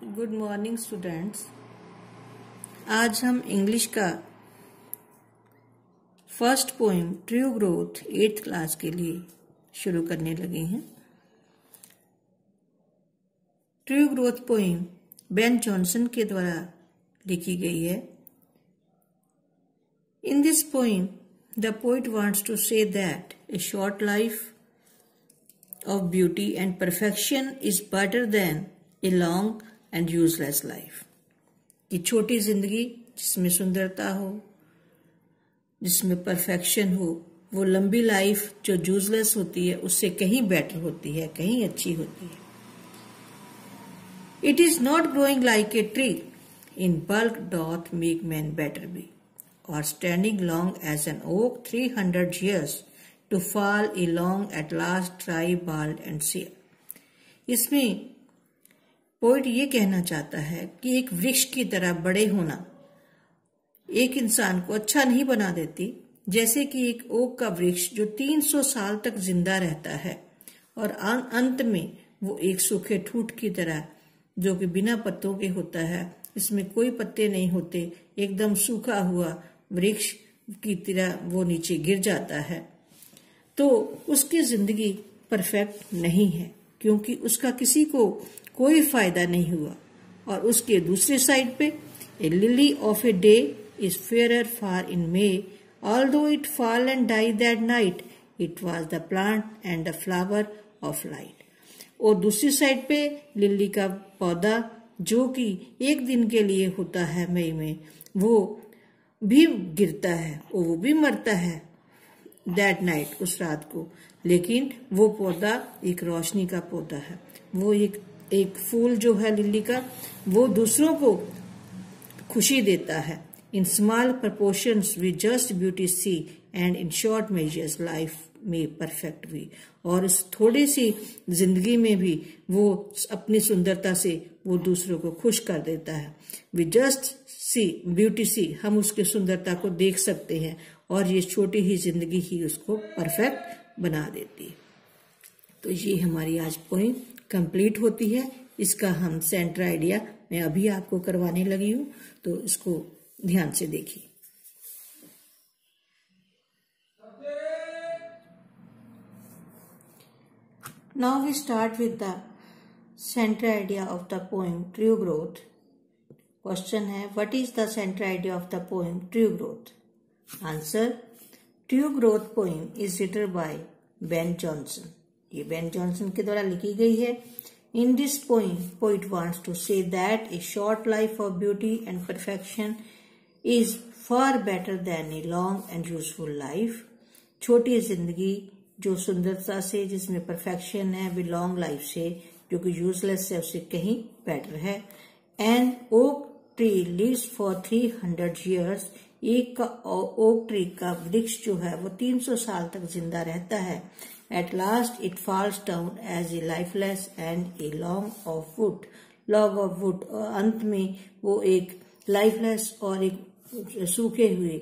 Good morning students. आज हम English का first poem true growth 8th class के लिए शुरू करने लगे हैं। True growth poem Ben Jonson के द्वारा लिखी गई है। In this poem the poet wants to say that a short life of beauty and perfection is better than a long and useless life। कि छोटी जिंदगी जिसमें सुंदरता हो, जिसमें परफेक्शन हो, वो लंबी लाइफ जो यूजलेस होती है उससे कहीं बेटर होती है, कहीं अच्छी होती है। It is not growing like a tree in bulk doth make man better be, or standing long as an oak 300 years to fall along at last dry bald and sere। इसमें poet ये कहना चाहता है कि एक वृक्ष की तरह बड़े होना एक इंसान को अच्छा नहीं बना देती, जैसे कि एक ओक का वृक्ष जो 300 साल तक जिंदा रहता है और अंत में वो एक सूखे ठूठ की तरह जो कि बिना पत्तों के होता है, इसमें कोई पत्ते नहीं होते, एकदम सूखा हुआ वृक्ष की तरह वो नीचे गिर जाता है। तो उसकी जिंदगी परफेक्ट नहीं है क्योंकि उसका किसी को कोई फायदा नहीं हुआ। और उसके दूसरे साइड पे a lily of a day is fairer far in May, although it fall and die that night, it was the plant and the flower of light. और दूसरी साइड पे लिली का पौधा जो कि एक दिन के लिए होता है मई में, वो भी गिरता है और वो भी मरता है दैट नाइट, उस रात को। लेकिन वो पौधा एक रोशनी का पौधा है, वो एक फूल जो है लिली का, वो दूसरों को खुशी देता है। In small proportions we just beauty see and in short measures life में परफेक्ट भी। और इस थोड़ी सी जिंदगी में भी वो अपनी सुंदरता से वो दूसरों को खुश कर देता है। वी जस्ट सी ब्यूटी सी, हम उसकी सुंदरता को देख सकते हैं और ये छोटी ही जिंदगी ही उसको परफेक्ट बना देती है। तो ये हमारी आज पोएम कंप्लीट होती है। इसका हम सेंटर आइडिया मैं अभी आपको करवाने लगी हूँ, तो इसको ध्यान से देखिए। Now we start with the centre idea of the poem true growth. Question है, what is the centre idea of the poem true growth? Answer, true growth poem is written by Ben Jonson. ये Ben Jonson के द्वारा लिखी गई है। In this poem poet wants to say that a short life of beauty and perfection is far better than a long and useful life. छोटी जिंदगी जो सुंदरता से, जिसमें परफेक्शन है, भी लॉन्ग लाइफ से जो कि यूजलेस है, उससे कहीं बेटर है। And oak tree lives for 300 years। एक का ओक ट्री का वृक्ष जो है वो 300 साल तक जिंदा रहता है। At last it falls down as a lifeless and a log of wood. और अंत में वो एक लाइफलेस और एक सूखे हुए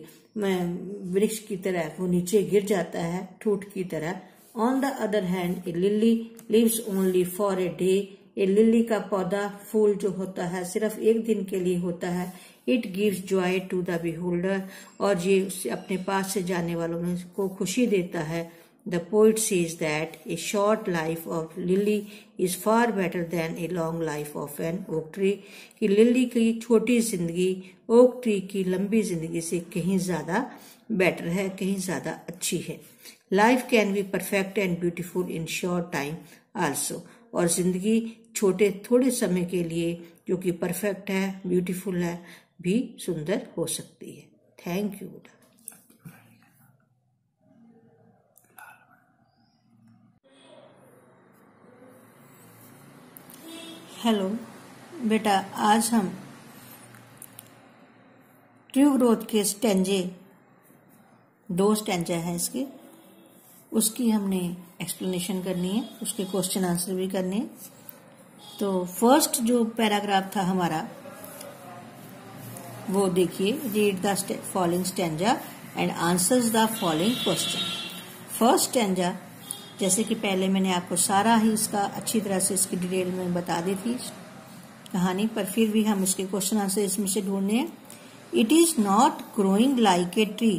वृक्ष की तरह वो नीचे गिर जाता है, ठूठ की तरह। On the other hand a lily lives only for a day. A lily का पौधा, फूल जो होता है, सिर्फ एक दिन के लिए होता है। It gives joy to the beholder, और ये उससे अपने पास से जाने वालों में को खुशी देता है। The poet says that a short life of lily is far better than a long life of an oak tree. कि लिली की छोटी जिंदगी ओक ट्री की लंबी जिंदगी से कहीं ज्यादा बेटर है, कहीं ज्यादा अच्छी है। Life can be perfect and beautiful in short time also. और जिंदगी थोड़े समय के लिए जो कि परफेक्ट है, ब्यूटीफुल है, भी सुंदर हो सकती है। Thank you. हेलो बेटा, आज हम ट्रू ग्रोथ के स्टेंजे, 2 स्टेंजा है इसके, उसकी हमने एक्सप्लेनेशन करनी है, उसके क्वेश्चन आंसर भी करने हैं। तो फर्स्ट जो पैराग्राफ था हमारा वो देखिए, read the following stanza and answers the following question. First stanza, जैसे कि पहले मैंने आपको सारा ही इसका अच्छी तरह से इसकी डिटेल में बता दी थी, कहानी, पर फिर भी हम उसके क्वेश्चन आंसर इसमें से ढूंढने हैं। It is not growing like a tree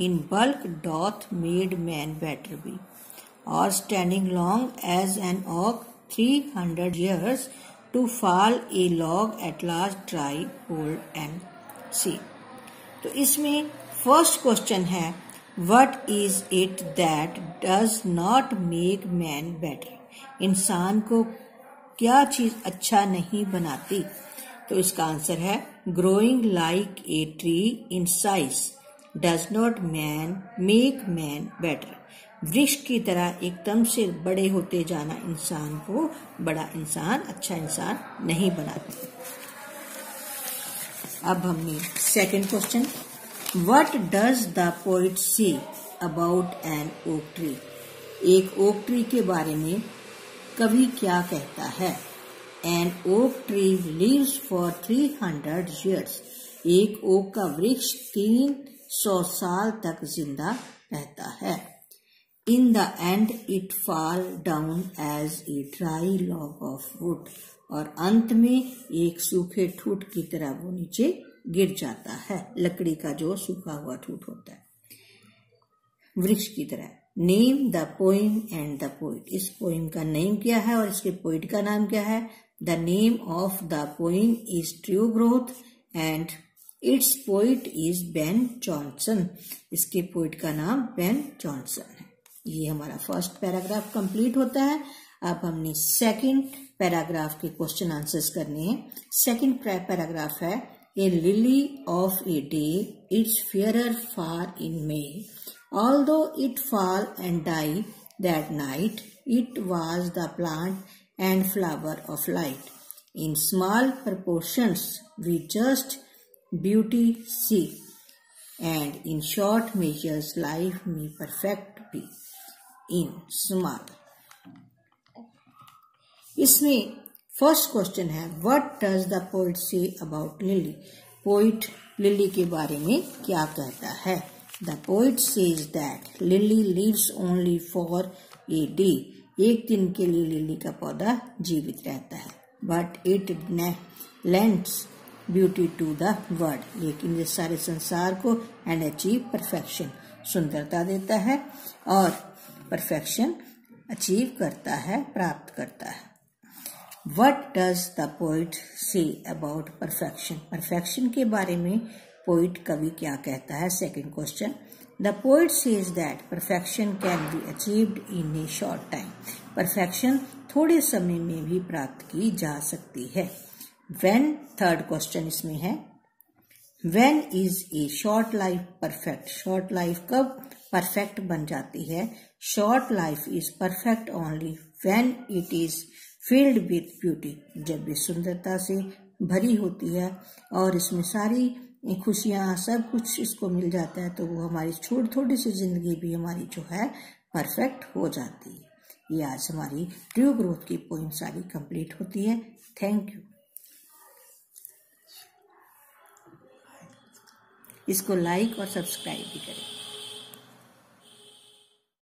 in bulk doth make man better be, और standing long as an oak 300 years to fall a log at last dry, old and see। तो इसमें first question है what is it that does not make man better. इंसान को क्या चीज अच्छा नहीं बनाती? तो इसका आंसर है growing like a tree in size does not make man better. वृक्ष की तरह एकदम से बड़े होते जाना इंसान को बड़ा इंसान, अच्छा इंसान नहीं बनाती। अब हमने second question, what does the poet say about an oak tree. एक ओक ट्री के बारे में कवि क्या कहता है? An oak tree lives for 300 years। एक ओक का वृक्ष 300 साल तक जिंदा रहता है। In the end it fall down as a dry log of wood। और अंत में एक सूखे ठूठ की तरह वो नीचे गिर जाता है, लकड़ी का जो सूखा हुआ ठूठ होता है, वृक्ष की तरह। Name the poem and the poet. इस पोइम का नेम क्या है और इसके पोइट का नाम क्या है? The name of the poem is true growth and it's poet is Ben Jonson. इसके पोइट का नाम बेन जॉनसन है। ये हमारा फर्स्ट पैराग्राफ कंप्लीट होता है। अब हमने सेकंड पैराग्राफ के क्वेश्चन आंसर्स करने हैं। सेकंड पैराग्राफ है a lily of a day it's fairer far in May, although it fall and die that night it was the plant and flower of light. In small proportions we just beauty see, and in short measures life में perfect be in small. इसमें first question है what does the poet say about lily. Poet lily के बारे में क्या कहता है? The poet says that lily lives only for a day. एक दिन के लिए लिली का पौधा जीवित रहता है। But it lends beauty to the world. लेकिन ये सारे संसार को एंड अचीव परफेक्शन, सुंदरता देता है और परफेक्शन अचीव करता है, प्राप्त करता है। What does the poet say about perfection? Perfection के बारे में पोइट कवि क्या कहता है? Second question, the poet says that perfection can be achieved in A short time. Perfection थोड़े समय में भी प्राप्त की जा सकती है। When, थर्ड क्वेश्चन इसमें है, When is a short life perfect? Short life कब परफेक्ट बन जाती है? Short life is perfect only when it is filled with beauty. जब ये सुंदरता से भरी होती है और इसमें सारी खुशियाँ सब कुछ इसको मिल जाता है, तो वो हमारी थोड़ी सी जिंदगी भी हमारी जो है परफेक्ट हो जाती है। ये आज हमारी ट्रू ग्रोथ की पोइम सारी कंप्लीट होती है। Thank you. इसको लाइक और सब्सक्राइब भी करें।